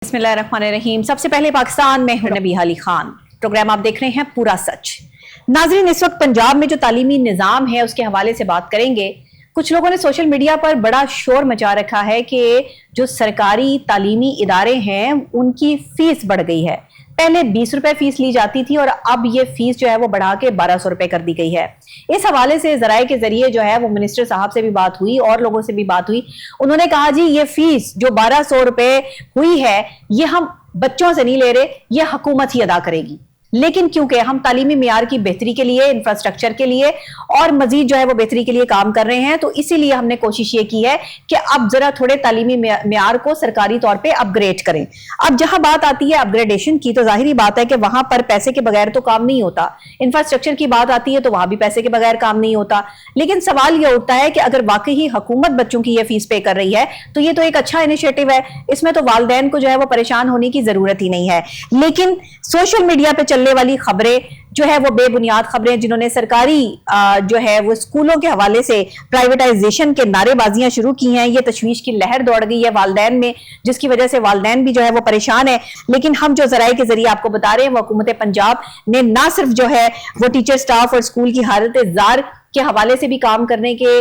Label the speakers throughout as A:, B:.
A: बिस्मिल्लाहिर्रहमानिर्रहीम। सबसे पहले पाकिस्तान में हूं नबीहा अली खान। प्रोग्राम आप देख रहे हैं पूरा सच। नाजरीन, इस वक्त पंजाब में जो तालीमी निज़ाम है उसके हवाले से बात करेंगे। कुछ लोगों ने सोशल मीडिया पर बड़ा शोर मचा रखा है कि जो सरकारी तालीमी इदारे हैं उनकी फीस बढ़ गई है। पहले 20 रुपए फीस ली जाती थी और अब ये फीस जो है वो बढ़ा के 1200 रुपए कर दी गई है। इस हवाले से जराए के जरिए जो है वो मिनिस्टर साहब से भी बात हुई और लोगों से भी बात हुई। उन्होंने कहा जी ये फीस जो 1200 रुपए हुई है ये हम बच्चों से नहीं ले रहे, ये हुकूमत ही अदा करेगी। लेकिन क्योंकि हम तालीमी मियार की बेहतरी के लिए, इंफ्रास्ट्रक्चर के लिए और मजीद जो है वो बेहतरी के लिए काम कर रहे हैं, तो इसीलिए हमने कोशिश ये की है कि अब जरा थोड़े तालीमी मियार को सरकारी तौर पे अपग्रेड करें। अब जहां बात आती है अपग्रेडेशन की, तो जाहिर बात है कि वहां पर पैसे के बगैर तो काम नहीं होता। इंफ्रास्ट्रक्चर की बात आती है तो वहां भी पैसे के बगैर काम नहीं होता। लेकिन सवाल यह उठता है कि अगर वाकई ही हुकूमत बच्चों की यह फीस पे कर रही है तो ये तो एक अच्छा इनिशिएटिव है, इसमें तो वालिदैन को जो है वो परेशान होने की जरूरत ही नहीं है। लेकिन सोशल मीडिया पे चलने वाली खबरें जो है वो बेबुनियाद खबरें, जिन्होंने सरकारी जो है वो स्कूलों के हवाले से प्राइवेटाइजेशन के नारेबाजियां शुरू की हैं, ये तशवीश की लहर दौड़ गई है वालिदैन में, जिसकी वजह से वालिदैन भी जो है वो परेशान है। लेकिन हम जो जराए के जरिए आपको बता रहे हैं वो हुकूमत पंजाब ने ना सिर्फ जो है वो टीचर, स्टाफ और स्कूल की हालत जार के हवाले से भी काम करने के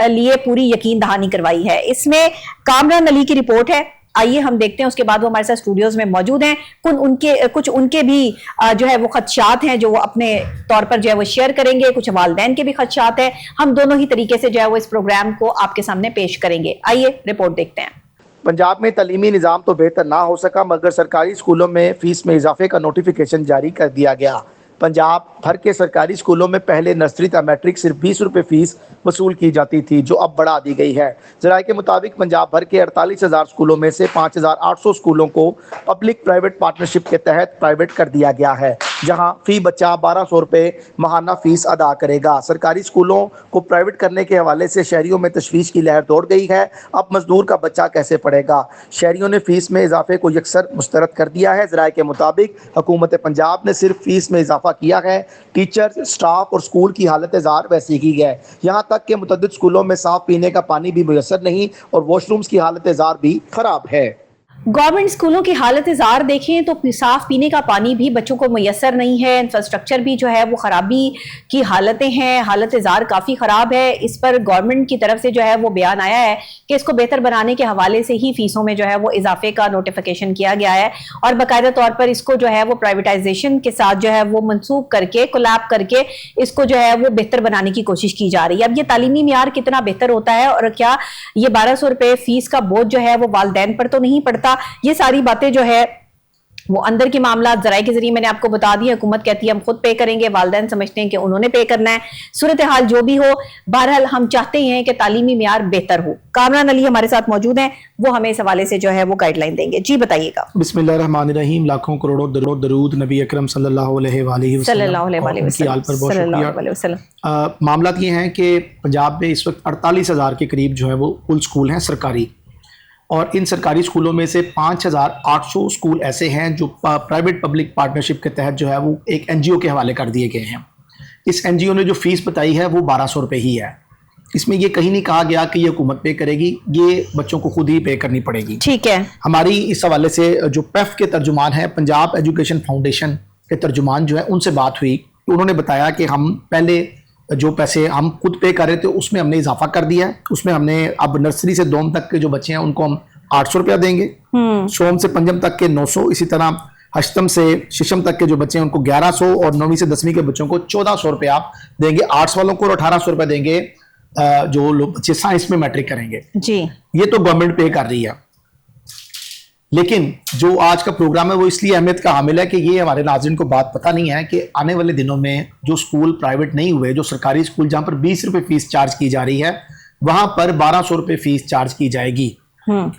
A: लिए पूरी यकीन दहानी करवाई है। इसमें कामरान अली की रिपोर्ट है, आइए हम देखते हैं। उसके बाद वो हमारे साथ स्टूडियोज में मौजूद हैं। कुछ उनके भी जो है वो खदशात हैं जो वो अपने तौर पर जो है वो शेयर करेंगे। कुछ वालिदैन के भी खदशात हैं। हम दोनों ही तरीके से जो है वो इस प्रोग्राम को आपके सामने पेश करेंगे। आइए रिपोर्ट देखते हैं।
B: पंजाब में तालीमी निज़ाम तो बेहतर ना हो सका, मगर सरकारी स्कूलों में फीस में इजाफे का नोटिफिकेशन जारी कर दिया गया। पंजाब भर के सरकारी स्कूलों में पहले नर्सरी तक मैट्रिक सिर्फ 20 रुपये फीस वसूल की जाती थी, जो अब बढ़ा दी गई है। जराये के मुताबिक पंजाब भर के 48,000 स्कूलों में से 5,800 स्कूलों को पब्लिक प्राइवेट पार्टनरशिप के तहत प्राइवेट कर दिया गया है, जहां फी बच्चा 1200 रुपये माहाना फीस अदा करेगा। सरकारी स्कूलों को प्राइवेट करने के हवाले से शहरियों में तशवीश की लहर दौड़ गई है। अब मजदूर का बच्चा कैसे पढ़ेगा? शहरियों ने फीस में इजाफे को यकसर मुस्तरद कर दिया है। जराये के मुताबिक हुकूमत पंजाब ने सिर्फ फीस में इजाफा किया है, टीचर, स्टाफ और स्कूल की हालत जार वैसी ही है। यहाँ तक कि मुतअद्दिद स्कूलों में साफ पीने का पानी भी मुयसर नहीं और वॉशरूम्स की हालत जार भी खराब है।
A: गवर्नमेंट स्कूलों की हालत जार देखें तो साफ पीने का पानी भी बच्चों को मुयसर नहीं है। इंफ्रास्ट्रक्चर भी जो है वो खराबी की हालतें हैं, हालत जार काफ़ी ख़राब है। इस पर गवर्नमेंट की तरफ से जो है वो बयान आया है कि इसको बेहतर बनाने के हवाले से ही फीसों में जो है वो इजाफे का नोटिफिकेशन किया गया है और बाकायदा तौर पर इसको जो है वो प्राइवेटाइजेशन के साथ जो है वो मनसूब करके, कोलैब करके इसको जो है वो बेहतर बनाने की कोशिश की जा रही है। अब ये तालीमी मियार कितना बेहतर होता है और क्या ये 1200 रुपये फीस का बोझ जो है वो वालिदैन पर तो नहीं पड़ता, ये सारी बातें जो है वो अंदर के मामला जराये के जरिए मैंने आपको बता दिया। हुकूमत कहती है हम खुद पे करेंगे, वालिदैन समझते हैं कि उन्होंने पे करना है। सूरत हाल जो भी हो, बहरहाल हम चाहते हैं कि तालीमी मियार बेहतर हो। कामरान अली हमारे साथ मौजूद हैं, वो हमें इस हवाले से जो है वो गाइडलाइन देंगे। जी बताइएगा।
B: बिस्मिल्लाहिर्रहमानिर्रहीम। लाखों करोड़ों दरूद नबी अकरम सल्लल्लाहु अलैहि वसल्लम। मामला ये है कि पंजाब में इस वक्त 48,000 के करीब जो है वो कुल स्कूल हैं सरकारी, और इन सरकारी स्कूलों में से 5,800 स्कूल ऐसे हैं जो प्राइवेट पब्लिक पार्टनरशिप के तहत जो है वो एक एनजीओ के हवाले कर दिए गए हैं। इस एनजीओ ने जो फीस बताई है वो 1200 रुपये ही है। इसमें ये कहीं नहीं कहा गया कि ये हुकूमत पे करेगी, ये बच्चों को खुद ही पे करनी पड़ेगी।
A: ठीक है।
B: हमारी इस हवाले से जो पैफ के तर्जुमान है, पंजाब एजुकेशन फाउंडेशन के तर्जुमान जो है उनसे बात हुई तो उन्होंने बताया कि हम पहले जो पैसे हम खुद पे कर रहे थे उसमें हमने इजाफा कर दिया है। उसमें हमने अब नर्सरी से दोम तक के जो बच्चे हैं उनको हम 800 रुपया देंगे, सोम से पंजम तक के 900, इसी तरह अष्टम से शिशम तक के जो बच्चे हैं उनको 1100 और 9वीं से 10वीं के बच्चों को 1400 रुपया आप देंगे। आर्ट्स वालों को 1800 रुपया देंगे जो लोग बच्चे साइंस में मैट्रिक करेंगे।
A: जी, ये
B: तो गवर्नमेंट पे कर रही है। लेकिन जो आज का प्रोग्राम है वो इसलिए अहमियत का हामिल है कि ये हमारे नाज़रीन को बात पता नहीं है कि आने वाले दिनों में जो स्कूल प्राइवेट नहीं हुए, जो सरकारी स्कूल जहां पर 20 रुपये फीस चार्ज की जा रही है वहां पर 1200 रुपये फीस चार्ज की जाएगी।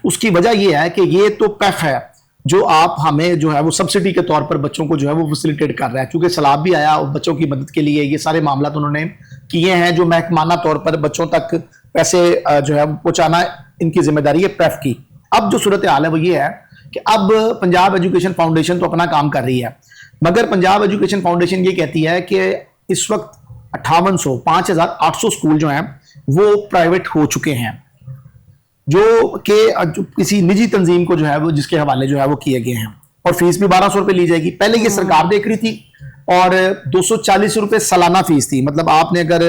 B: उसकी वजह यह है कि ये तो पैफ है जो आप हमें जो है वो सब्सिडी के तौर पर बच्चों को जो है वो फैसिलिटेट कर रहा है। क्योंकि सलाब भी आया और बच्चों की मदद के लिए ये सारे मामला तो उन्होंने किए हैं, जो महकमाना तौर पर बच्चों तक पैसे जो है पहुंचाना इनकी जिम्मेदारी है पैफ की। अब जो सूरत हाल है वो ये है कि अब पंजाब एजुकेशन फाउंडेशन तो अपना काम कर रही है, मगर पंजाब एजुकेशन फाउंडेशन ये कहती है कि इस वक्त 5,800 स्कूल जो हैं वो प्राइवेट हो चुके हैं, जो किसी निजी तंजीम को जो है वो जिसके हवाले जो है वो किए गए हैं, और फीस भी 1200 रुपए ली जाएगी। पहले ये सरकार देख रही थी और 240 रुपए सालाना फीस थी। मतलब आपने अगर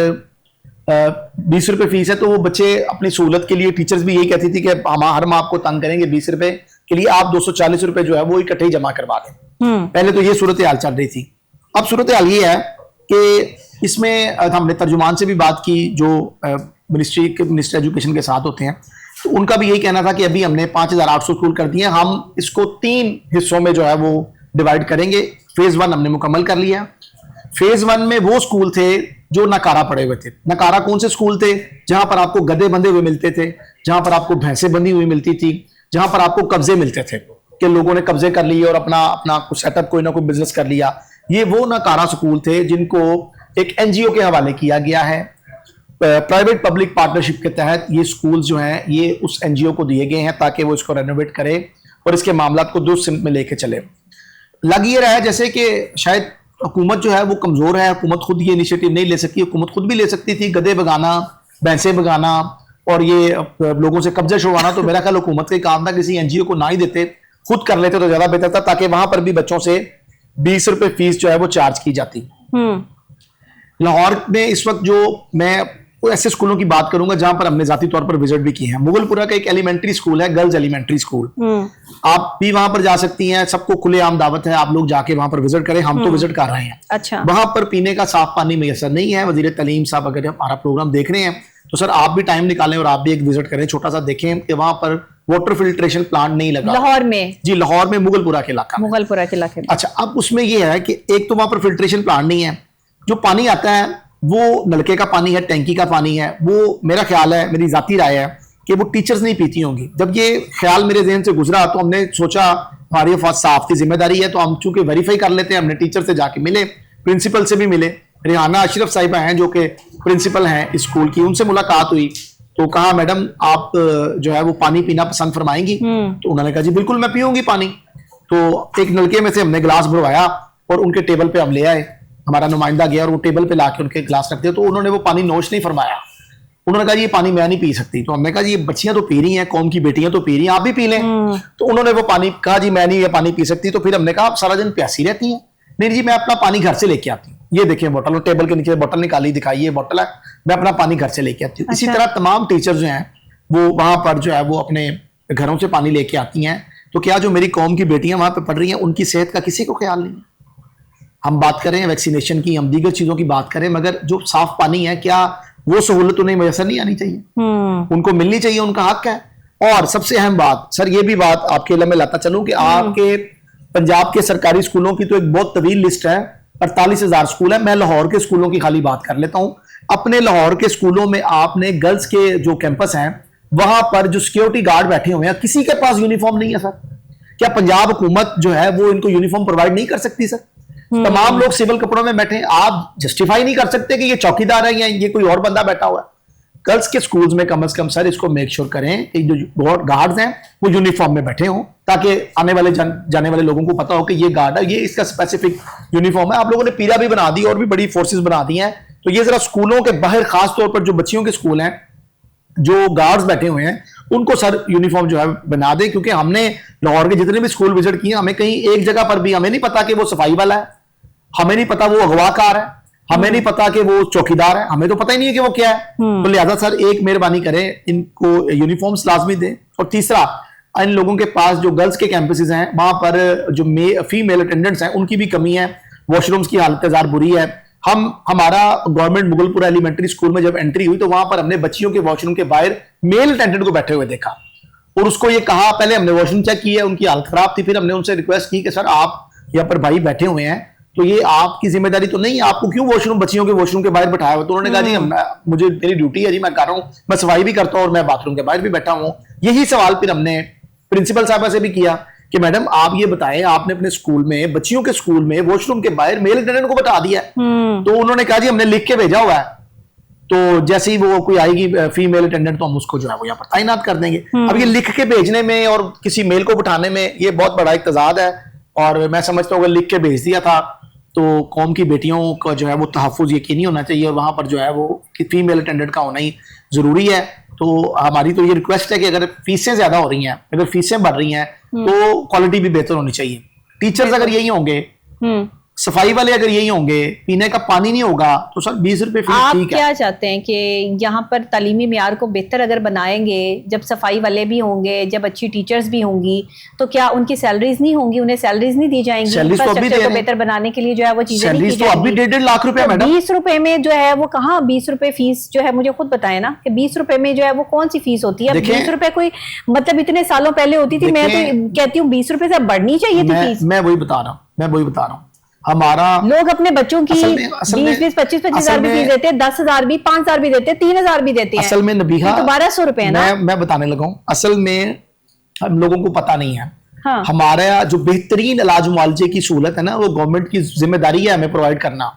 B: 20 रुपए फीस है तो वो बच्चे अपनी सहूलत के लिए, टीचर्स भी यही कहती थी कि हम हर माह आपको तंग करेंगे, 20 रुपए के लिए आप 240 रुपए जो है वो इकट्ठे ही जमा करवा दें। पहले तो ये सूरत हाल चल रही थी। अब सूरत हाल ये है कि इसमें हमने तर्जुमान से भी बात की जो मिनिस्टर एजुकेशन के साथ होते हैं, तो उनका भी यही कहना था कि अभी हमने 5800 स्कूल कर दिए, हम इसको 3 हिस्सों में जो है वो डिवाइड करेंगे। फेज 1 हमने मुकम्मल कर लिया। फेज 1 में वो स्कूल थे जो नकारा पड़े हुए थे। नकारा कौन से स्कूल थे? जहां पर आपको गधे बंधे हुए मिलते थे, जहां पर आपको भैंसें बंधी हुई मिलती थी, जहां पर आपको कब्जे मिलते थे कि लोगों ने कब्जे कर लिए और अपना अपना कुछ सेटअप कोई ना कोई बिजनेस कर लिया। ये वो नकारा स्कूल थे जिनको एक एनजीओ के हवाले किया गया है। प्राइवेट पब्लिक पार्टनरशिप के तहत ये स्कूल जो हैं ये उस एनजीओ को दिए गए हैं ताकि वो इसको रेनोवेट करे और इसके मामला को दुरुस्त सिमत में लेके चले। लग ये रहा है जैसे कि शायद हुकूमत जो है वो कमजोर है, हुकूमत खुद ये इनिशिएटिव नहीं ले सकती। हुकूमत खुद भी ले सकती थी, गधे भगाना, भैंसे भगाना और ये लोगों से कब्जा छुड़वाना तो मेरा ख्याल हुकूमत का काम था, किसी एनजीओ को ना ही देते, खुद कर लेते तो ज्यादा बेहतर था, ताकि वहां पर भी बच्चों से 20 रुपए फीस जो है वो चार्ज की जाती। लाहौर में इस वक्त जो मैं ऐसे स्कूलों की बात करूंगा जहां पर हमने जाती तौर पर विजिट भी किए हैं। मुगलपुरा का एक एलिमेंट्री स्कूल है, गर्ल्स एलिमेंट्री स्कूल, आप भी वहां पर जा सकती हैं, सबको खुलेआम दावत है, आप लोग जाके वहां पर विजिट करें। हम तो विजिट कर रहे हैं।
A: अच्छा।
B: वहां पर पीने का साफ पानी मैसर नहीं है। वजीर तालीम साहब अगर हमारा प्रोग्राम देख रहे हैं तो सर आप भी टाइम निकालें और आप भी एक विजिट करें, छोटा सा देखें कि वहां पर वाटर फिल्ट्रेशन प्लांट नहीं लगा।
A: लाहौर में? जी,
B: लाहौर में मुगलपुरा के इलाका में।
A: मुगलपुरा के इलाके में।
B: अच्छा, अब उसमें यह है कि एक तो वहां पर फिल्ट्रेशन प्लांट नहीं है, जो पानी आता है वो नलके का पानी है, टैंकी का पानी है। वो मेरा ख्याल है, मेरी जाती राय है कि वो टीचर्स नहीं पीती होंगी। जब ये ख्याल मेरे जहन से गुजरा तो हमने सोचा हमारी साफ की जिम्मेदारी है, तो हम चूंकि वेरीफाई कर लेते हैं। हमने टीचर से जाके मिले, प्रिंसिपल से भी मिले, रिहाना अशरफ साहिबा हैं जो कि प्रिंसिपल हैं स्कूल की, उनसे मुलाकात हुई तो कहा मैडम आप जो है वो पानी पीना पसंद फरमाएंगी? तो उन्होंने कहा जी बिल्कुल मैं पीऊंगी पानी। तो एक नलके में से हमने गिलास भरवाया और उनके टेबल पे हम ले आए, हमारा नुमाइंदा गया और वो टेबल पे लाके उनके गिलास रख दिया। तो उन्होंने वो पानी नोश नहीं फरमाया, उन्होंने कहा ये पानी मैं नहीं पी सकती। तो हमने कहा जी ये बच्चियां तो पी रही हैं, कौम की बेटियां तो पी रही हैं, आप भी पी लें। तो उन्होंने वो पानी कहा जी मैं नहीं ये पानी पी सकती। तो फिर हमने कहा आप सारा दिन प्यासी रहती हैं? नहीं जी मैं अपना पानी घर से लेके आती हूँ, ये देखिए बोतल, टेबल के नीचे बोतल निकाली, दिखाई ये बोतल है, मैं अपना पानी घर से लेके आती हूँ। इसी तरह तमाम टीचर जो हैं वो वहां पर जो है वो अपने घरों से पानी लेके आती हैं। तो क्या जो मेरी कौम की बेटियां वहां पर पढ़ रही हैं उनकी सेहत का किसी को ख्याल नहीं है? हम बात करें वैक्सीनेशन की, हम दीगर चीजों की बात करें, मगर जो साफ पानी है क्या वो सहूलत उन्हें मैसर नहीं आनी चाहिए? उनको मिलनी चाहिए, उनका हक है। और सबसे अहम बात सर, ये भी बात आपके इल्म में लाता चलूं कि आपके पंजाब के सरकारी स्कूलों की तो एक बहुत तवील लिस्ट है, 48,000 स्कूल है। मैं लाहौर के स्कूलों की खाली बात कर लेता हूं। अपने लाहौर के स्कूलों में आपने गर्ल्स के जो कैंपस हैं वहां पर जो सिक्योरिटी गार्ड बैठे हुए हैं, किसी के पास यूनिफॉर्म नहीं है सर। क्या पंजाब हुकूमत जो है वो इनको यूनिफॉर्म प्रोवाइड नहीं कर सकती सर? तमाम लोग सिविल कपड़ों में बैठे हैं, आप जस्टिफाई नहीं कर सकते कि ये चौकीदार है या ये कोई और बंदा बैठा हुआ है। गर्ल्स के स्कूल्स में कम से कम सर इसको मेक श्योर करें कि जो गार्ड्स हैं वो यूनिफॉर्म में बैठे हों, ताकि आने वाले जाने वाले लोगों को पता हो कि ये गार्ड है, ये इसका स्पेसिफिक यूनिफॉर्म है। आप लोगों ने पीरा भी बना दी और भी बड़ी फोर्सेस बना दी हैं, तो ये जरा स्कूलों के बाहर खास तौर पर जो बच्चियों के स्कूल हैं जो गार्ड्स बैठे हुए हैं उनको सर यूनिफॉर्म जो है बना दे। क्योंकि हमने लाहौर के जितने भी स्कूल विजिट किए, हमें कहीं एक जगह पर भी हमें नहीं पता कि वो सफाई वाला है, हमें नहीं पता वो अगवाकार है, हमें नहीं पता कि वो चौकीदार है, हमें तो पता ही नहीं है कि वो क्या है। तो लिहाजा सर एक मेहरबानी करें, इनको यूनिफॉर्म्स लाजमी दें। और तीसरा, इन लोगों के पास जो गर्ल्स के कैंपसेस हैं वहां पर जो फीमेल अटेंडेंट्स हैं उनकी भी कमी है, वॉशरूम्स की हालत जार बुरी है। हमारा गवर्नमेंट मुगलपुरा एलिमेंट्री स्कूल में जब एंट्री हुई तो वहां पर हमने बच्चियों के वॉशरूम के बाहर मेल अटेंडेंट को बैठे हुए देखा और उसको ये कहा, पहले हमने वॉशरूम चेक किया, उनकी हालत खराब थी, फिर हमने उनसे रिक्वेस्ट की कि सर आप यहाँ पर भाई बैठे हुए हैं तो ये आपकी जिम्मेदारी तो नहीं, आपको क्यों वॉशरूम बच्चियों के वॉशरूम के बाहर बैठाया हुआ? तो उन्होंने कहा जी मुझे मेरी ड्यूटी है जी, मैं कर रहा हूँ, मैं सफाई भी करता हूँ और मैं बाथरूम के बाहर भी बैठा हूँ। यही सवाल फिर हमने प्रिंसिपल साहबा से भी किया कि मैडम आप ये बताएं, आपने अपने स्कूल में बच्चियों के स्कूल में वॉशरूम के बाहर मेल अटेंडेंट को बैठा दिया है? तो उन्होंने कहा जी हमने लिख के भेजा हुआ है, तो जैसे ही वो कोई आएगी फीमेल अटेंडेंट तो हम उसको जो है वो यहाँ पर तैनात कर देंगे। अब ये लिख के भेजने में और किसी मेल को बिठाने में ये बहुत बड़ा एक तजाद है, और मैं समझता हूँ अगर लिख के भेज दिया था तो कौम की बेटियों का जो है वो तहफ़्फ़ुज़ यकीनी होना चाहिए, और वहां पर जो है वो फीमेल अटेंडेंट का होना ही जरूरी है।
C: तो हमारी तो ये रिक्वेस्ट है कि अगर फीसें ज्यादा हो रही हैं, अगर फीसें बढ़ रही हैं तो क्वालिटी भी बेहतर होनी चाहिए। टीचर्स अगर यही होंगे, सफाई वाले अगर यही होंगे, पीने का पानी नहीं होगा, तो सर 20 रुपए फीस
A: आप
C: ठीक है।
A: क्या चाहते हैं कि यहाँ पर तालीमी मियार को बेहतर अगर बनाएंगे, जब सफाई वाले भी होंगे, जब अच्छी टीचर्स भी होंगी, तो क्या उनकी सैलरीज नहीं होंगी, उन्हें सैलरीज नहीं दी जाएंगी? इंफ्रास्ट्रक्चर को बेहतर बनाने के लिए जो है वो चीजें नहीं की
C: तो अभी
A: जाएंगी।
C: 1.5 लाख रुपए मैडम।
A: 20 रुपए में जो है वो कहाँ 20 रुपए फीस जो है, मुझे खुद बताए ना कि 20 रुपए में जो है वो कौन सी फीस होती है? 20 रुपए कोई मतलब इतने सालों पहले होती थी, मैं तो कहती हूँ 20 रुपए से बढ़नी चाहिए थी फीस।
C: मैं वही बता रहा हूँ हमारा
A: लोग अपने बच्चों की 20-20, 25-25 हजार भी फीस देते हैं, 10,000 भी, 5,000 भी देते हैं, 3,000 भी देते हैं।
C: असल में नबीहा
A: तो 1,200 रुपए है ना।
C: मैं बताने लगा हूँ, असल में हम लोगों को पता नहीं है।
A: हाँ।
C: हमारा जो बेहतरीन इलाज मुआलजे की सहूलत है ना, वो गवर्नमेंट की जिम्मेदारी है हमें प्रोवाइड करना।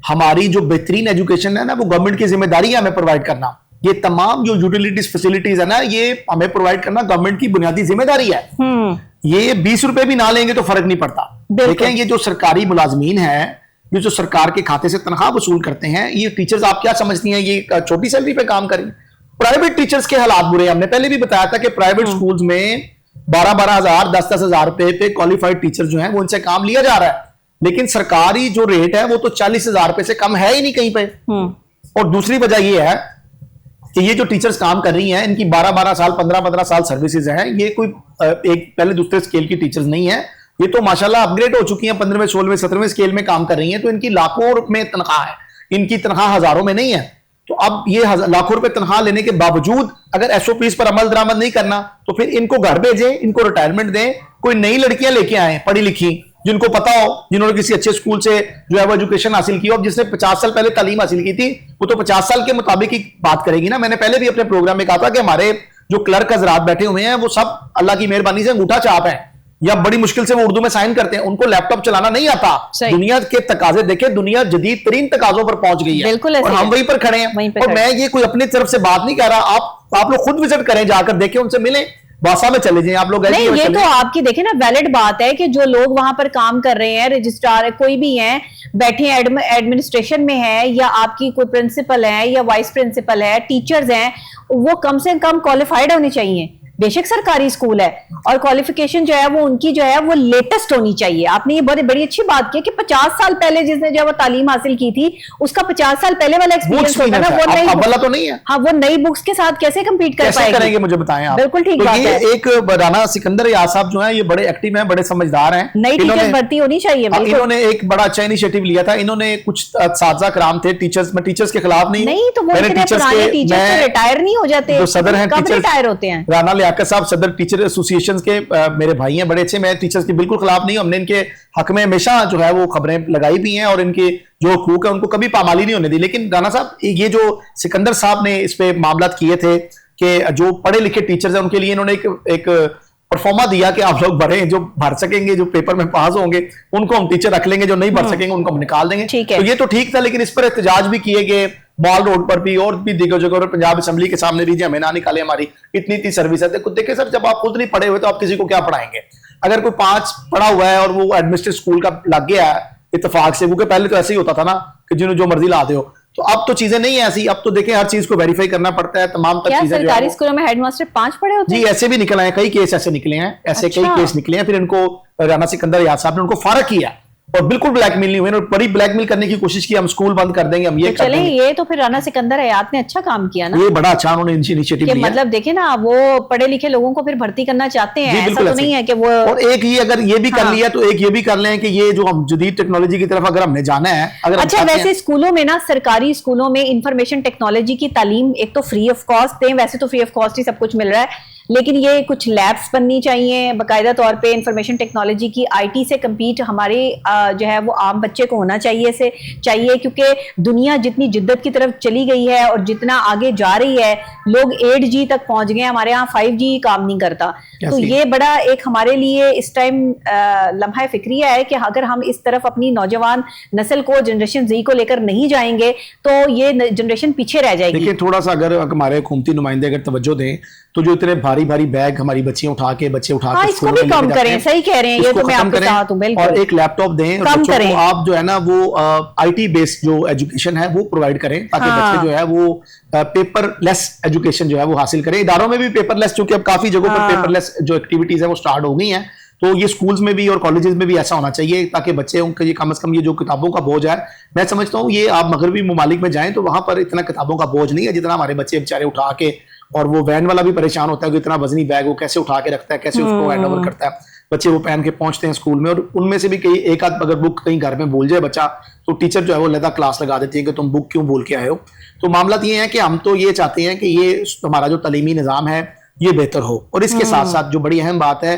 C: हमारी जो बेहतरीन एजुकेशन है ना, वो गवर्नमेंट की जिम्मेदारी है हमें प्रोवाइड करना। ये तमाम जो यूटिलिटीज फैसिलिटीज है ना, ये हमें प्रोवाइड करना गवर्नमेंट की बुनियादी जिम्मेदारी है। ये 20 रुपए भी ना लेंगे तो फर्क नहीं पड़ता। देखें, ये जो सरकारी मुलाजमीन है, ये जो सरकार के खाते से तनख्वाह वसूल करते हैं, ये टीचर्स आप क्या समझती हैं ये छोटी सैलरी पे काम करें? प्राइवेट टीचर्स के हालात बुरे हैं। हमने पहले भी बताया था कि प्राइवेट स्कूल्स में 12-12 हजार, 10-10 हजार रुपए पे क्वालिफाइड टीचर जो हैं वो उनसे काम लिया जा रहा है, लेकिन सरकारी जो रेट है वो तो 40 हजार रुपए से कम है ही नहीं कहीं पे। और दूसरी वजह ये है कि ये जो टीचर्स काम कर रही हैं, इनकी 12-12 साल, 15-15 साल सर्विसेज हैं। ये कोई एक पहले दूसरे स्केल की टीचर्स नहीं है, ये तो माशाल्लाह अपग्रेड हो चुकी हैं, 15वें, 16वें, 17वें स्केल में काम कर रही हैं। तो इनकी लाखों में तनख्वाह है, इनकी तनख्वाह हजारों में नहीं है। तो अब ये लाखों रुपए तनख्वाह लेने के बावजूद अगर एसओपीज पर अमल दरामद नहीं करना, तो फिर इनको घर भेजें, इनको रिटायरमेंट दें, कोई नई लड़कियां लेके आए पढ़ी लिखी, जिनको पता हो, जिन्होंने किसी अच्छे स्कूल से जो है वो एजुकेशन हासिल की हो। अब जिसने 50 साल पहले तालीम हासिल की थी, वो तो 50 साल के मुताबिक ही बात करेगी ना। मैंने पहले भी अपने प्रोग्राम में कहा था कि हमारे जो क्लर्क हजरात बैठे हुए हैं, वो सब अल्लाह की मेहरबानी से अंगूठा छाप है, या बड़ी मुश्किल से वो उर्दू में साइन करते हैं, उनको लैपटॉप चलाना नहीं आता। दुनिया के तकाजे देखे, दुनिया जदीद तरीन तकाजों पर पहुंच गई है, और हम वहीं पर खड़े हैं। और मैं ये कोई अपनी तरफ से बात नहीं कह रहा, आप लोग खुद विजिट करें, जाकर देखें, उनसे मिलें, बासा में चले जाएं आप लोग।
A: नहीं, ये तो आपकी देखें ना वैलिड बात है कि जो लोग वहां पर काम कर रहे हैं, रजिस्ट्रार कोई भी हैं, बैठे एडमिनिस्ट्रेशन में है, या आपकी कोई प्रिंसिपल है या वाइस प्रिंसिपल है, टीचर्स हैं, वो कम से कम क्वालिफाइड होने चाहिए। बेशक सरकारी स्कूल है, और क्वालिफिकेशन जो है वो उनकी जो है वो लेटेस्ट होनी चाहिए। आपने ये बड़ी अच्छी बात की कि 50 साल पहले जिसने जो वो तालीम हासिल की थी, उसका 50 साल पहले वाला एक्सपीरियंस होता है ना, वो नई
C: वाला तो नहीं है।
A: हाँ, वो नई बुक्स के साथ कैसे कंपीट कर पाएंगे?
C: करेंगे मुझे बताएं आप।
A: बिल्कुल ठीक बात है।
C: एक राना सिकंदर यार साहब जो है, ये बड़े एक्टिव हैं, बड़े समझदार हैं।
A: नई टीचर भर्ती होनी चाहिए।
C: इन्होंने एक बड़ा अच्छा इनिशिएटिव लिया था। इन्होंने कुछ साजा कराम थे टीचर्स में, टीचर्स के खिलाफ नहीं,
A: तो वो इतने पुराने टीचर्स तो रिटायर नहीं हो जाते,
C: सदर हैं,
A: कब रिटायर होते हैं?
C: राना लियाकत साहब सदर टीचर एसोसिएशन के मेरे भाई हैं, बड़े अच्छे। मैं टीचर्स के बिल्कुल खिलाफ नहीं हूं, हमने इनके हक में हमेशा जो है वो खबरें लगाई भी हैं, और इनके जो हुकूक है उनको कभी पामाली नहीं होने दी। लेकिन राना साहब, ये जो सिकंदर साहब ने इस पे मामला किए थे कि जो पढ़े लिखे टीचर्स हैं उनके लिए इन्होंने एक परफॉर्मा दिया कि आप लोग भरें, जो भर सकेंगे, जो पेपर में पास होंगे, उनको हम टीचर रख लेंगे, जो नहीं भर सकेंगे उनको हम निकाल देंगे। तो ये तो ठीक था, लेकिन इस पर एहतजाज भी किए गए, मॉल रोड पर भी और भी दिग्गज जगहों पर, पंजाब असेंबली के सामने भी, हमें ना निकाले, हमारी इतनी सर्विस है। देखिए सर, जब आप खुद नहीं पढ़े हुए तो आप किसी को क्या पढ़ाएंगे? अगर कोई 5 पढ़ा हुआ है और वो एडमिनिस्ट्रेटिव स्कूल का लग गया है इत्तेफाक से, क्योंकि पहले तो ऐसे ही होता था ना कि जिन्होंने जो मर्जी ला दो, तो अब तो चीजें नहीं है ऐसी। अब तो देखें, हर चीज को वेरीफाई करना पड़ता है, तमाम तक चीजें।
A: सरकारी स्कूलों में हेडमास्टर 5 पढ़े होते हैं?
C: जी, ऐसे भी निकले हैं, कई केस ऐसे निकले हैं, ऐसे कई केस निकले हैं। फिर इनको राना सिकंदर याद साहब ने उनको फारग किया, और बिल्कुल ब्लैकमेल नहीं हुए, और बड़ी ब्लैकमेल करने की कोशिश की, हम स्कूल बंद कर देंगे, हम ये कर देंगे।
A: ये तो फिर राना सिकंदर हयात ने अच्छा काम किया ना,
C: ये बड़ा अच्छा उन्होंने इनिशिएटिव लिया।
A: मतलब देखे ना, वो पढ़े लिखे लोगों को फिर भर्ती करना चाहते हैं, ऐसा तो नहीं है कि वो।
C: और एक ही अगर ये भी कर लिया, तो एक ये भी कर लें कि ये जो हम जदीद टेक्नोलॉजी की तरफ अगर हमने जाना है, अगर
A: अच्छा, वैसे स्कूलों में ना, सरकारी स्कूलों में इंफॉर्मेशन टेक्नोलॉजी की तालीम एक तो फ्री ऑफ कॉस्ट दें, वैसे तो फ्री ऑफ कॉस्ट ही सब कुछ मिल रहा है, लेकिन ये कुछ लैब्स बननी चाहिए बाकायदा तौर पे इंफॉर्मेशन टेक्नोलॉजी की। आईटी से कम्पीट हमारे जो है वो आम बच्चे को होना चाहिए क्योंकि दुनिया जितनी जिद्दत की तरफ चली गई है और जितना आगे जा रही है, लोग 8G तक पहुंच गए, हमारे यहाँ 5G काम नहीं करता। तो ये बड़ा एक हमारे लिए इस टाइम लम्हा फिक्रिया है कि अगर हम इस तरफ अपनी नौजवान नस्ल को, जनरेशन Z को लेकर नहीं जाएंगे तो ये जनरेशन पीछे रह जाएगी।
C: देखिए, थोड़ा सा अगर हमारे हुकूमती नुमाइंदे अगर तवज्जो दें, तो जो इतने भारी भारी बैग हमारी बच्चे उठा के
A: हाँ,
C: के
A: इसको
C: स्कूलों
A: भी
C: में लेके
A: कम
C: जाते
A: करें,
C: हैं,
A: सही कह रहे हैं, ये
C: इसको
A: तो मैं
C: खत्म
A: आपके
C: करें
A: साथ हूं, बिल्कुल।
C: और एक लैपटॉप दें और
A: कम
C: बच्चों
A: करें।
C: को आप जो है ना वो आईटी बेस्ड जो एजुकेशन है वो प्रोवाइड करें, ताकि
A: हाँ।
C: बच्चे जो है वो पेपरलेस एजुकेशन जो है वो हासिल करें। इदारों में भी पेपरलेस, चूंकि अब काफी जगहों पर
A: हाँ।
C: पेपरलेस जो एक्टिविटीज है वो स्टार्ट हो गई हैं, तो ये स्कूल्स में भी और कॉलेजेस में भी ऐसा होना चाहिए, ताकि बच्चे उनका ये कम से कम ये जो किताबों का बोझ है, मैं समझता हूँ ये आप मगरबी ममालिक में जाएं तो वहां पर इतना किताबों का बोझ नहीं है जितना हमारे बच्चे बेचारे उठा के, और वो वैन वाला भी परेशान होता है कि इतना वजनी बैग वो कैसे उठा के रखता है, कैसे उसको हैंड ओवर करता है। बच्चे वो पहन के पहुंचते हैं स्कूल में, और उनमें से भी कई एक आध अगर बुक कहीं घर में भूल जाए बच्चा, तो टीचर जो है वो अलग क्लास लगा देती है कि तुम बुक क्यों भूल के आए हो। तो मामला ये है कि हम तो ये चाहते हैं कि ये हमारा जो तालीमी निज़ाम है ये बेहतर हो, और इसके साथ साथ जो बड़ी अहम बात है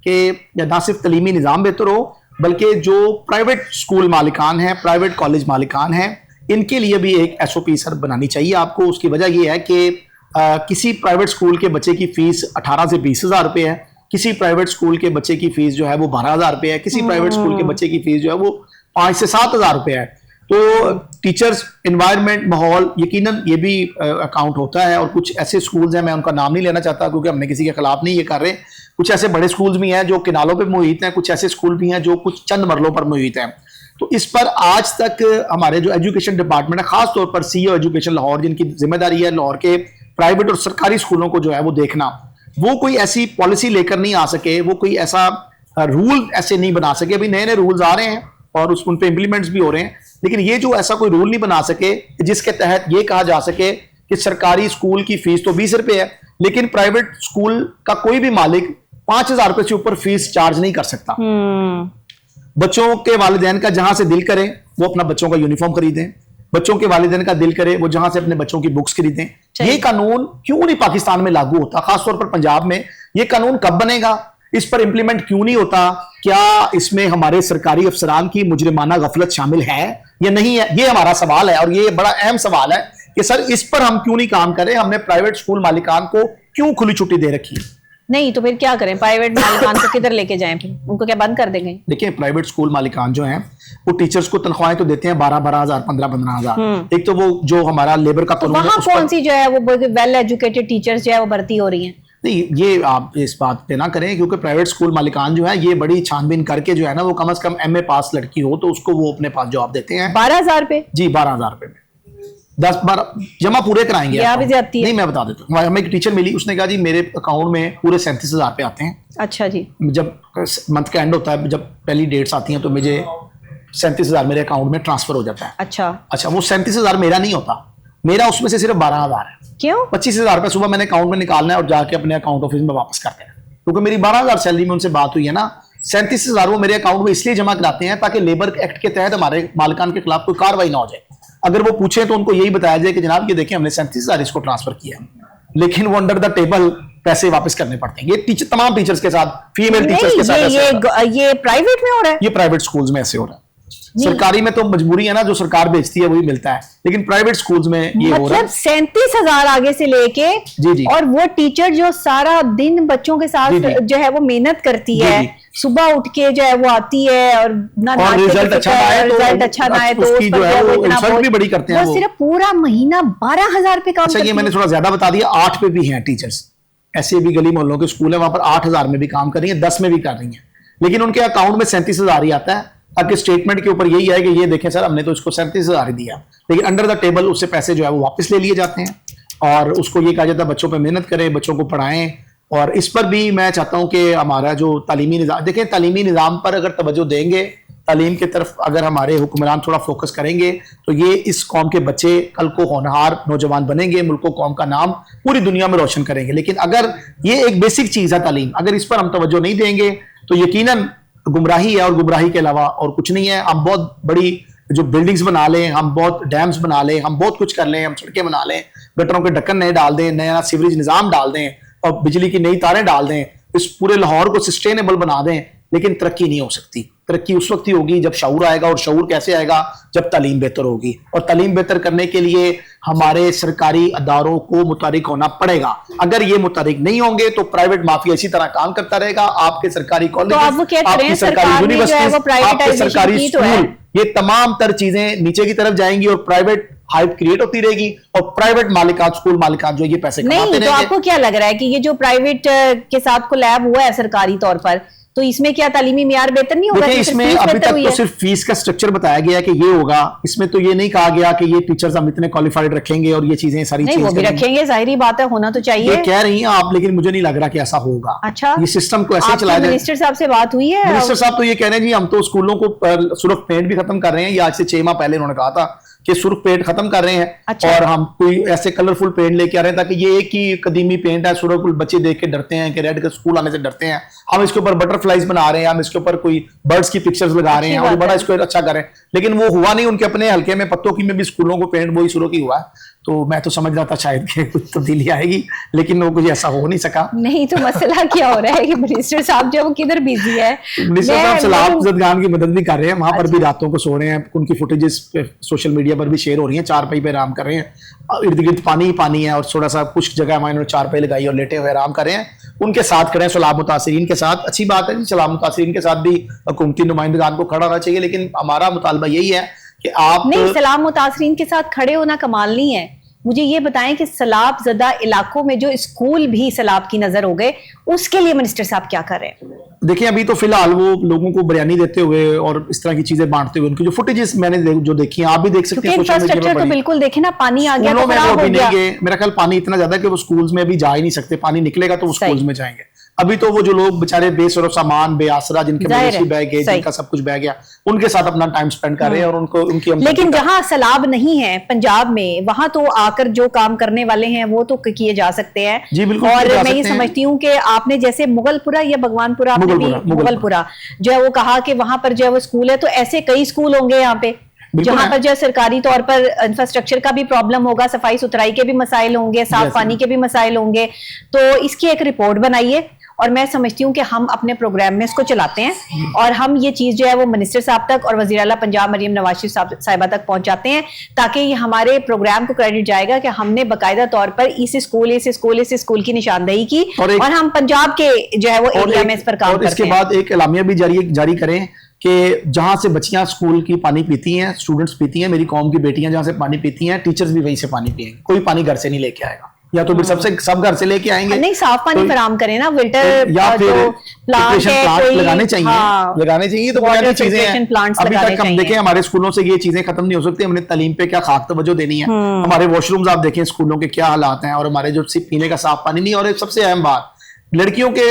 C: कि ना सिर्फ तालीमी निज़ाम बेहतर हो, बल्कि जो प्राइवेट स्कूल मालिकान हैं, प्राइवेट कॉलेज मालिकान हैं, इनके लिए भी एक SOP सर बनानी चाहिए आपको। उसकी वजह यह है कि किसी प्राइवेट स्कूल के बच्चे की फीस 18 से 20 हज़ार रुपये है, किसी प्राइवेट स्कूल के बच्चे की फीस जो है वो 12 हज़ार रुपये है, किसी प्राइवेट स्कूल के बच्चे की फीस जो है वो 5 से 7 हज़ार रुपये है। तो टीचर्स, एनवायरनमेंट, माहौल, यकीनन ये भी अकाउंट होता है। और कुछ ऐसे स्कूल्स हैं, मैं उनका नाम नहीं लेना चाहता क्योंकि हमने किसी के खिलाफ नहीं ये कर रहे, कुछ ऐसे बड़े स्कूल्स भी हैं जो किनारों पे मुहित हैं, कुछ ऐसे स्कूल भी हैं जो कुछ चंद मरलों पर मुहित हैं। तो इस पर आज तक हमारे जो एजुकेशन डिपार्टमेंट है, खास तौर पर CEO एजुकेशन लाहौर, जिनकी जिम्मेदारी है लाहौर के प्राइवेट और सरकारी स्कूलों को जो है वो देखना, वो कोई ऐसी पॉलिसी लेकर नहीं आ सके, वो कोई ऐसा रूल ऐसे नहीं बना सके। अभी नए नए रूल्स आ रहे हैं और उन पे इम्प्लीमेंट्स भी हो रहे हैं, लेकिन ये जो ऐसा कोई रूल नहीं बना सके जिसके तहत ये कहा जा सके कि सरकारी स्कूल की फीस तो 20 रुपए है, लेकिन प्राइवेट स्कूल का कोई भी मालिक 5,000 रुपए से ऊपर फीस चार्ज नहीं कर सकता। बच्चों के वालिदैन का जहां से दिल करे वो अपना बच्चों का यूनिफॉर्म खरीदें, बच्चों के वालिदैन का दिल करे वो जहां से अपने बच्चों की बुक्स खरीदें। ये कानून क्यों नहीं पाकिस्तान में लागू होता, खासतौर पर पंजाब में? ये कानून कब बनेगा? इस पर इंप्लीमेंट क्यों नहीं होता? क्या इसमें हमारे सरकारी अफसरान की मुजरिमाना गफलत शामिल है या नहीं है? ये हमारा सवाल है, और ये बड़ा अहम सवाल है कि सर इस पर हम क्यों नहीं काम करें? हमने प्राइवेट स्कूल मालिकान को क्यों खुली छुट्टी दे रखी है?
A: नहीं तो फिर क्या करें? प्राइवेट मालिकान को किधर लेके जाएं? फिर उनको क्या बंद कर देंगे?
C: देखिए, प्राइवेट स्कूल मालिकान जो हैं वो टीचर्स को तनख्वाहें तो देते हैं 12-12 हज़ार, 15-15 हज़ार। एक तो वो जो हमारा लेबर का कानून है,
A: वहां
C: उस पर
A: कौन सी जो है वो वेल एजुकेटेड टीचर्स जो है वो भर्ती हो रही हैं?
C: नहीं, ये आप इस बात पे ना करें, क्योंकि प्राइवेट स्कूल मालिकान जो है ये बड़ी छानबीन करके जो है ना, वो कम से कम MA पास लड़की हो तो उसको वो अपने पास जॉब देते हैं
A: 12,000 रुपए
C: जी, 12,000 रुपए में 10-12 जमा पूरे कराएंगे।
A: ये भी ज्यादती है।
C: नहीं, मैं बता देता हूँ, हमें एक टीचर मिली, उसने कहा जी मेरे अकाउंट में पूरे 37,000 रुपए आते हैं।
A: अच्छा जी।
C: जब मंथ का एंड होता है, जब पहली डेट्स आती हैं, तो मुझे 37,000 मेरे अकाउंट में ट्रांसफर हो जाता है। अच्छा, वो 37,000 मेरा नहीं होता, मेरा उसमें से सिर्फ 12,000 है।
A: क्यों?
C: 25,000 रुपए सुबह मैंने अकाउंट में निकालना है और जाके अपने अकाउंट ऑफिस में वापस करते हैं, क्योंकि मेरी 12,000 सैलरी में उनसे बात हुई है ना। 37,000 वो मेरे अकाउंट में इसलिए जमा कराते हैं ताकि लेबर एक्ट के तहत हमारे मालिकान के खिलाफ कोई कार्रवाई ना हो जाए। अगर वो पूछे तो उनको यही बताया जाए कि जनाब ये देखिए हमने 37,000 इसको ट्रांसफर किया, लेकिन वो अंडर द टेबल पैसे वापस करने पड़ते हैं। ये टीचर, तमाम टीचर्स के साथ, फीमेल टीचर्स के साथ
A: ये प्राइवेट में हो रहा है,
C: ये प्राइवेट स्कूल्स में ऐसे हो रहा है। सरकारी में तो मजबूरी है ना, जो सरकार बेचती है वही मिलता है, लेकिन प्राइवेट स्कूल्स में ये हो रहा है।
A: 37,000 आगे से लेके
C: जी।
A: और वो टीचर जो सारा दिन बच्चों के साथ
C: जी।
A: जो है वो मेहनत करती
C: जी।
A: है, सुबह उठ के जो है वो आती है और ना
C: रिजल्ट अच्छा ना आए तो उसकी जो है वो इंसल्ट भी बड़ी करते हैं।
A: वो सिर्फ पूरा महीना 12,000 रुपए काम करती है।
C: ये मैंने थोड़ा ज्यादा बता दिया, 8 पे भी हैं टीचर्स, ऐसे भी गली मोहल्लों के स्कूल है, वहां पर 8,000 में भी काम कर रही है, 10 में भी कर रही है, लेकिन उनके अकाउंट में 37,000 ही आता है। ताकि स्टेटमेंट के ऊपर यही है कि ये देखें सर हमने तो इसको 37,000 ही दिया, लेकिन अंडर द टेबल उससे पैसे जो है वो वापस ले लिए जाते हैं, और उसको ये कहा जाता है बच्चों पे मेहनत करें, बच्चों को पढ़ाएं। और इस पर भी मैं चाहता हूं कि हमारा जो तालीमी निज़ाम, देखें तालीमी निज़ाम पर अगर तवज्जो देंगे, तालीम की तरफ अगर हमारे हुक्मरान थोड़ा फोकस करेंगे, तो ये इस कौम के बच्चे कल को होनहार नौजवान बनेंगे, मुल्क कौम का नाम पूरी दुनिया में रोशन करेंगे। लेकिन अगर ये एक बेसिक चीज़ है तालीम, अगर इस पर हम तवज्जो नहीं देंगे तो यकीनन गुमराही है, और गुमराही के अलावा और कुछ नहीं है। हम बहुत बड़ी जो बिल्डिंग्स बना लें, हम बहुत डैम्स बना लें, हम बहुत कुछ कर लें, हम सड़कें बना लें, गटरों के ढक्कन नए डाल दें, नया सीवरेज निज़ाम डाल दें और बिजली की नई तारें डाल दें, इस पूरे लाहौर को सस्टेनेबल बना दें, लेकिन तरक्की नहीं हो सकती। तरक्की उस वक्त ही होगी जब शऊर आएगा, और शऊर कैसे आएगा? जब तालीम बेहतर होगी, और तालीम बेहतर करने के लिए हमारे सरकारी अदारों को मुतारिक होना पड़ेगा। अगर ये मुतारिक नहीं होंगे तो प्राइवेट माफिया इसी तरह काम करता रहेगा। आपके सरकारी कॉलेज, आपकी सरकारी यूनिवर्सिटी, आपके सरकारी स्कूल, ये तमाम तर चीजें नीचे की तरफ जाएंगी और प्राइवेट हाइप क्रिएट होती रहेगी और प्राइवेट मालिकात, स्कूल मालिकात जो ये पैसे कमाते
A: नहीं, तो
C: रहेंगे।
A: आपको क्या लग रहा है कि ये जो प्राइवेट के साथ कोलैब हुआ है सरकारी तौर पर, तो इसमें क्या तालीमी मियार बेहतर नहीं होगा?
C: देखिए,
A: सिर्फ
C: इसमें
A: फीस
C: अभी
A: बेहतर
C: तक
A: हुई
C: तो
A: है?
C: सिर्फ फीस का स्ट्रक्चर बताया गया है कि ये होगा, इसमें तो ये नहीं कहा गया कि ये टीचर्स हम इतने क्वालिफाइड रखेंगे और ये चीजें सारी
A: नहीं, वो भी रखेंगे, जाहिर बात है, होना तो
C: ये
A: चाहिए।
C: कह रही हैं आप, लेकिन मुझे नहीं लग रहा कि ऐसा होगा।
A: अच्छा,
C: ये सिस्टम को ऐसे ही
A: आपके
C: चलाया जाए।
A: मिनिस्टर साहब से बात हुई है?
C: मिनिस्टर साहब तो ये कह रहे हैं जी हम तो स्कूलों को सुर्ख पेंट भी खत्म कर रहे हैं। ये आज से 6 माह पहले उन्होंने कहा था कि सुर्ख पेंट खत्म कर रहे हैं।
A: अच्छा।
C: और हम कोई ऐसे कलरफुल पेंट लेके आ रहे हैं ताकि ये एक ही कदीमी पेंट है, सुर्ख, बच्चे देख के डरते हैं कि रेड के स्कूल आने से डरते हैं। हम इसके ऊपर बटरफ्लाइज बना रहे हैं, हम इसके ऊपर कोई बर्ड्स की पिक्चर्स लगा रहे हैं और बड़ा इसको अच्छा करें, लेकिन वो हुआ नहीं। उनके अपने हल्के में पत्तों की में भी स्कूलों को पेंट वही सुर्ख ही हुआ है। तो मैं तो समझ रहा था शायद कि कुछ तब्दीली आएगी, लेकिन वो कुछ ऐसा हो नहीं सका।
A: नहीं, तो मसला क्या हो रहा है कि मिनिस्टर साहब जो वो किधर बिजी है?
C: मिनिस्टर साहब सलाब जदगान की मदद भी कर रहे हैं, वहां पर भी रातों को सो रहे हैं। उनकी फुटेजेस सोशल मीडिया पर भी शेयर हो रही हैं। चारपाई पे आराम कर रहे हैं, इर्द गिर्द पानी ही पानी है और थोड़ा सा कुछ जगह इन्होंने चारपाई लगाई और लेटे हुए आराम कर रहे हैं। उनके साथ खड़े हैं सलाब मुतासिरीन के साथ। अच्छी बात है जी, सलाब मुतासिरीन के साथ भी हुकूमती नुमाइंदगान को खड़ा होना चाहिए, लेकिन हमारा मुतालबा यही है कि आप
A: नहीं, सलाम मुतासरीन के साथ खड़े होना कमाल नहीं है। मुझे ये बताएं कि सैलाब ज़दा इलाकों में जो स्कूल भी सैलाब की नजर हो गए, उसके लिए मिनिस्टर साहब क्या कर रहे हैं?
C: देखिए, अभी तो फिलहाल वो लोगों को बयानी देते हुए और इस तरह की चीजें बांटते हुए, उनकी जो फुटेजेस मैंने जो देखी हैं, आप भी देख सकते हैं सोशल मीडिया
A: इंफ्रास्ट्रक्चर
C: पर।
A: तो बिल्कुल देखे ना, पानी आ गया तो
C: स्कूलों में
A: खराब
C: वो
A: हो
C: अभी
A: गया।
C: नहीं गए। मेरा ख्याल पानी इतना ज्यादा है कि वो स्कूल्स में अभी जा ही नहीं सकते। पानी निकलेगा तो वो
A: सही।
C: स्कूल्स में जाएंगे। अभी तो वो जो लोग बेचारे बेसर सामान बेआसरा, जिनके
A: जाहिर
C: मवेशी
A: है,
C: बह गए,
A: सही।
C: जिनका सब कुछ बह गया, उनके साथ अपना टाइम स्पेंड कर रहे हैं और उनको उनकी हमदर्दी
A: लेकिन
C: का-
A: जहां सैलाब नहीं है पंजाब में, वहां तो आकर जो काम करने वाले हैं वो तो किए जा सकते हैं।
C: जी, बिल्कुल
A: और
C: किए जा
A: मैं ये
C: सकते हैं।
A: समझती हूँ कि आपने जैसे मुगलपुरा या भगवानपुरा, आपने भी
C: मुगलपुरा,
A: मुगलपुरा जो है वो कहा कि वहां पर जो है वो स्कूल है, तो ऐसे कई स्कूल होंगे यहाँ पे जहां
C: है।
A: पर जो है सरकारी तौर पर इंफ्रास्ट्रक्चर का भी प्रॉब्लम होगा, सफाई सुथराई के भी मसाइल होंगे, साफ
C: Yes,
A: पानी के भी मसाइल होंगे। तो इसकी एक रिपोर्ट बनाइए और मैं समझती हूँ कि हम अपने प्रोग्राम में इसको चलाते हैं और हम ये चीज जो है वो मिनिस्टर साहब तक और वज़ीर आला पंजाब मरियम नवाज शरीफ साहिबा तक पहुंचाते हैं, ताकि ये हमारे प्रोग्राम को क्रेडिट जाएगा कि हमने बाकायदा तौर पर इस स्कूल की निशानदेही की और हम पंजाब के जो है वो एरिया में इस पर काम
C: और
A: करते
C: इसके
A: हैं।
C: बाद एक एलामिया भी जारी करें कि जहां से बच्चियां स्कूल की पानी पीती हैं, स्टूडेंट्स पीती हैं, मेरी कौम की बेटियां जहां से पानी पीती हैं, टीचर्स भी वहीं से पानी पिएंगे। कोई पानी घर से नहीं लेके आएगा, या तो फिर सब घर से लेके आएंगे।
A: नहीं, साफ पानी फराम करें ना, फिल्टर
C: या फिर
A: जो प्लांट है
C: प्लांट
A: कोई
C: लगाने चाहिए।
A: हाँ,
C: लगाने चाहिए तो
A: water
C: बुनियादी चीजें
A: filtration
C: हैं।
A: plants
C: अभी
A: लगाने
C: तक हम
A: चाहिए।
C: देखें हमारे स्कूलों से ये चीजें खत्म नहीं हो सकती। हमने तालीम पे क्या खाक तवज्जो देनी है। हमारे वॉशरूम्स आप देखें स्कूलों के क्या हालात हैं, और हमारे जो सिर्फ पीने का साफ पानी नहीं। और एक सबसे अहम बात, लड़कियों के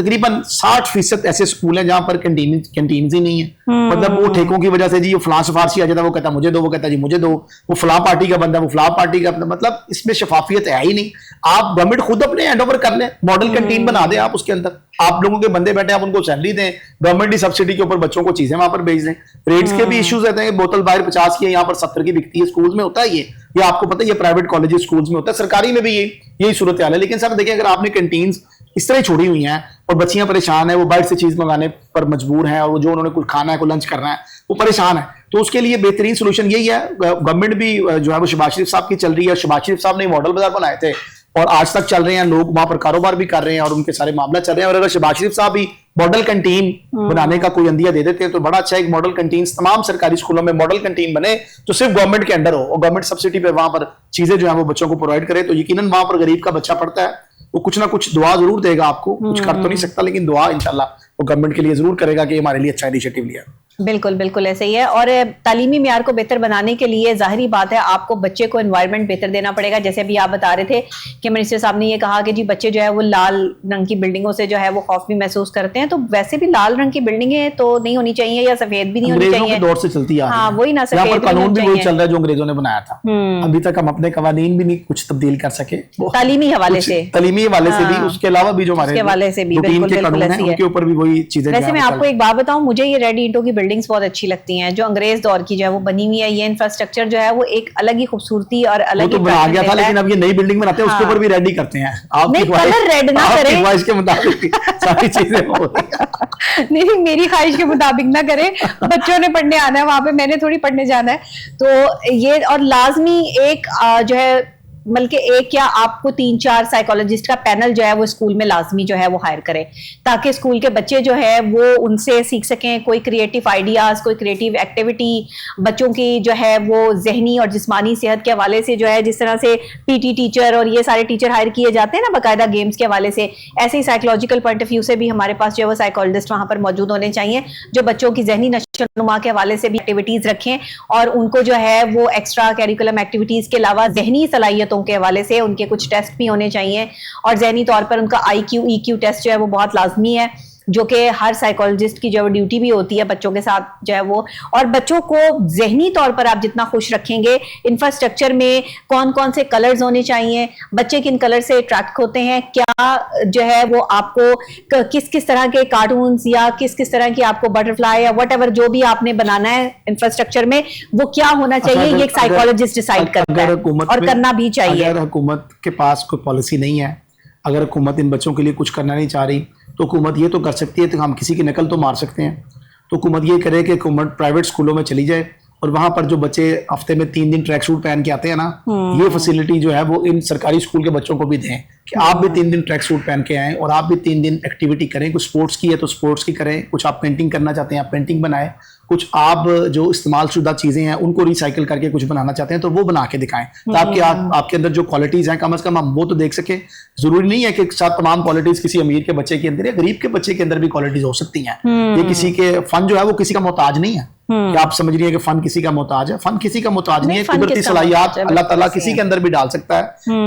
C: तकरीबन 60% ऐसे स्कूल हैं जहां पर कैंटीन ही नहीं है। मतलब वो ठेकों की वजह से जी, वो फलां सिफारशी आ जाता है, वो कहता मुझे दो, वो कहता जी मुझे दो, वो फलां पार्टी का बंदा, वो फलां पार्टी का, मतलब इसमें शफाफियत है ही नहीं। आप गवर्नमेंट खुद अपने हैंड ओवर कर लें, मॉडल कैंटीन बना दें आप, उसके अंदर आप लोगों के बंदे बैठे, आप उनको सैलरी दें, गवर्नमेंट की सब्सिडी के ऊपर बच्चों को चीजें वहां पर भेज दें। रेट्स के भी इश्यूज रहते हैं, बोतल बाहर 50 की है, यहाँ पर 70 की बिकती है। स्कूल में होता है ये आपको पता है, ये प्राइवेट कॉलेज स्कूल्स में होता है, सरकारी में भी यही सूरत हाल है। लेकिन सर देखिए, अगर आपने कैंटीन इस तरह छोड़ी हुई हैं और बच्चियां परेशान है, वो बाहर से चीज मंगाने पर मजबूर हैं, और वो जो उन्होंने कुछ खाना है, को लंच करना है, वो परेशान है, तो उसके लिए बेहतरीन सोल्यूशन यही है। गवर्नमेंट भी जो है वो शहबाज शरीफ साहब की चल रही है। शहबाज शरीफ साहब ने मॉडल बाजार बनाए थे और आज तक चल रहे हैं, लोग वहां पर कारोबार भी कर रहे हैं और उनके सारे मामला चल रहे हैं। और अगर शहबाज शरीफ साहब भी मॉडल कैंटीन बनाने का कोई अंदिया दे देते हैं तो बड़ा अच्छा। एक मॉडल कैंटीन तमाम सरकारी स्कूलों में मॉडल कैंटीन बने जो सिर्फ गवर्नमेंट के अंडर हो और गवर्नमेंट सब्सिडी पे वहां पर चीजें जो है वो बच्चों को प्रोवाइड करे, तो यकीनन वहां पर गरीब का बच्चा पढ़ता है, वो कुछ ना कुछ दुआ जरूर देगा आपको। कुछ कर तो नहीं सकता, लेकिन दुआ इंशाल्लाह वो गवर्नमेंट के लिए जरूर करेगा कि हमारे लिए अच्छा इनिशिएटिव लिया।
A: बिल्कुल बिल्कुल ऐसे ही है। और तालीमी मियार को बेहतर बनाने के लिए जाहिर बात है आपको बच्चे को एनवायरनमेंट बेहतर देना पड़ेगा। जैसे अभी आप बता रहे थे कि मिनिस्टर साहब ने ये कहा कि जी बच्चे जो है वो लाल रंग की बिल्डिंगों से जो है वो खौफ भी महसूस करते हैं, तो वैसे भी लाल रंग की बिल्डिंगें तो नहीं होनी चाहिए या सफेद भी नहीं होनी चाहिए।
C: अंग्रेजों के दौर से चलती आ रही है।
A: हाँ, वही ना,
C: यहाँ
A: सफेद
C: पर
A: भी
C: कानून
A: होनी
C: भी वही
A: चाहिए।
C: चल रहा है जो अंग्रेजों ने बनाया था। अभी तक हम अपने कवानीन भी नहीं कुछ तब्दील कर सके
A: तालीमी हवाले से,
C: तालीमी हवाले से भी,
A: हाँ,
C: उसके अलावा भी जो हमारे
A: उसके हवाले से भी
C: रूटीन
A: बिल्कुल
C: के कानून
A: बिल्कुल
C: हैं,
A: ऐसी है।
C: उनके ऊपर भी वही चीजें।
A: वैसे मैं आपको एक बात बताऊं, मुझे ये रेड ईंटों की बिल्डिंग्स बहुत अच्छी लगती हैं जो अंग्रेज दौर की जो है वो बनी हुई है। ये इंफ्रास्ट्रक्चर जो है वो एक अलग ही खूबसूरती और अलग ही
C: तो बना गया था, लेकिन अब ये नई बिल्डिंग बनाते हैं उसके ऊपर भी रेड ही करते हैं।
A: नहीं, कलर रेड ना करें,
C: आपकी ख्वाहिश के मुताबिक सारी चीजें हो रही हैं।
A: नहीं, मेरी ख्वाहिश के मुताबिक ना करें। बच्चों ने पढ़ने आना है वहां पे, मैंने थोड़ी पढ़ने जाना है। तो ये और लाजमी एक जो है बल्कि एक या आपको 3-4 साइकोलॉजिस्ट का पैनल जो है वो स्कूल में लाजमी जो है वो हायर करे, ताकि स्कूल के बच्चे जो है वो उनसे सीख सकें कोई क्रिएटिव आइडियाज, कोई क्रिएटिव एक्टिविटी, बच्चों की जो है वो जहनी और जिस्मानी सेहत के हवाले से जो है, जिस तरह से पीटी टीचर और ये सारे टीचर हायर किए जाते हैं ना बाकायदा गेम्स के हवाले से, ऐसे ही साइकोलॉजिकल पॉइंट ऑफ व्यू से भी हमारे पास जो है वो साइकोलॉजिस्ट वहां पर मौजूद होने चाहिए, जो बच्चों की जहनी नशोनुमा के हवाले से भी एक्टिविटीज रखें और उनको जो है वो एक्स्ट्रा करिकुलम एक्टिविटीज के अलावा जहनी सलाहियतों के हवाले से उनके कुछ टेस्ट भी होने चाहिए, और जहनी तौर पर उनका IQ EQ टेस्ट जो है वो बहुत लाजमी है, जो कि हर साइकोलॉजिस्ट की जो ड्यूटी भी होती है बच्चों के साथ जो है वो। और बच्चों को जहनी तौर पर आप जितना खुश रखेंगे, इंफ्रास्ट्रक्चर में कौन कौन से कलर्स होने चाहिए, बच्चे किन कलर से अट्रैक्ट होते हैं, क्या जो है वो आपको किस किस तरह के कार्टून्स या किस किस तरह की आपको बटरफ्लाई या वट जो भी आपने बनाना है इंफ्रास्ट्रक्चर में, वो क्या होना चाहिए, ये एक साइकोलॉजिस्ट डिसाइड करता है और करना भी चाहिए।
C: अगर हुकूमत के पास कोई पॉलिसी नहीं है, अगर हुकूमत इन बच्चों के लिए कुछ करना नहीं चाह रही, तो हुकूमत ये तो कर सकती है, तो हम किसी की नकल तो मार सकते हैं। तो हुकूमत ये करे कि हुकूमत प्राइवेट स्कूलों में चली जाए और वहाँ पर जो बच्चे हफ्ते में 3 दिन ट्रैक सूट पहन के आते हैं ना, ये फैसिलिटी जो है वो इन सरकारी स्कूल के बच्चों को भी दें कि आप भी 3 दिन ट्रैक सूट पहन के आएँ और आप भी 3 दिन एक्टिविटी करें। कुछ स्पोर्ट्स की है तो स्पोर्ट्स की करें, कुछ आप पेंटिंग करना चाहते हैं आप पेंटिंग बनाएं, कुछ आप जो इस्तेमाल शुदा चीज़ें हैं उनको रिसाइकिल करके कुछ बनाना चाहते हैं तो वो बना के दिखाएं, ताकि आपके अंदर जो क्वालिटीज़ हैं कम से कम हम वो तो देख सकें। ज़रूरी नहीं है कि साथ तमाम क्वालिटीज़ किसी अमीर के बच्चे के अंदर या गरीब के बच्चे के अंदर भी क्वालिटीज़ हो सकती हैं। ये किसी के फन जो है वो किसी का मोहताज नहीं है कि आप समझ रही है कि फन किसी का मोहताज है, फन किसी का मोहताज नहीं है। कुदरती सलाहियत अल्लाह ताला किसी के अंदर भी डाल सकता है।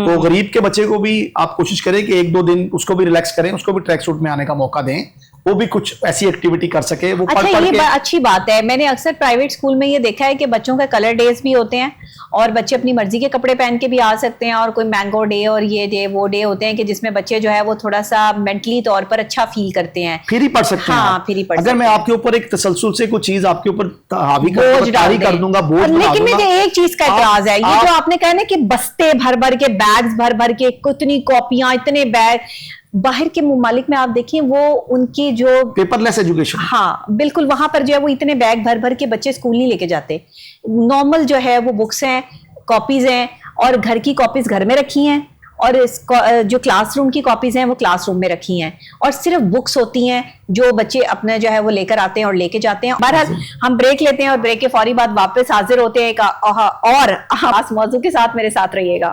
C: तो गरीब के बच्चे को भी आप कोशिश करें कि 1-2 दिन उसको भी रिलैक्स करें, उसको भी ट्रैक सूट में आने का मौका दें, वो भी कुछ ऐसी एक्टिविटी कर सके। वो
A: अच्छा, ये अच्छी बात है। मैंने अक्सर प्राइवेट स्कूल में ये देखा है कि बच्चों का कलर डेज भी होते हैं और बच्चे अपनी मर्जी के कपड़े पहन के भी आ सकते हैं, और कोई मैंगो डे और ये डे वो डे होते हैं कि जिसमें बच्चे जो है वो थोड़ा सा मेंटली तौर पर अच्छा फील करते हैं,
C: फिर ही पढ़ सकते हैं।
A: हाँ, फिर ही पढ़
C: अगर मैं आपके ऊपर एक तसलसल से कुछ चीज आपके ऊपर हावी कर दूंगा, बोझ बना
A: लेकिन मुझे एक चीज का एतराज है, ये जो आपने कहा ना कि बस्ते भर भर के, बैग्स भर भर के, कितनी कॉपियां, इतने बैग, बाहर के मुमालिक में आप देखें वो उनकी जो
C: पेपरलेस एजुकेशन,
A: हाँ बिल्कुल, वहां पर जो है वो इतने बैग भर भर के बच्चे स्कूल नहीं लेके जाते। नॉर्मल जो है वो बुक्स हैं, कॉपीज हैं, और घर की कॉपीज घर में रखी हैं, और जो क्लासरूम की कॉपीज हैं वो क्लासरूम में रखी हैं, और सिर्फ बुक्स होती हैं जो बच्चे अपने जो है वो लेकर आते हैं और लेके जाते हैं। बहरहाल हम ब्रेक लेते हैं और ब्रेक के फौरी बाद वापस हाजिर होते हैं एक और खास मौजू के साथ। मेरे साथ रहिएगा।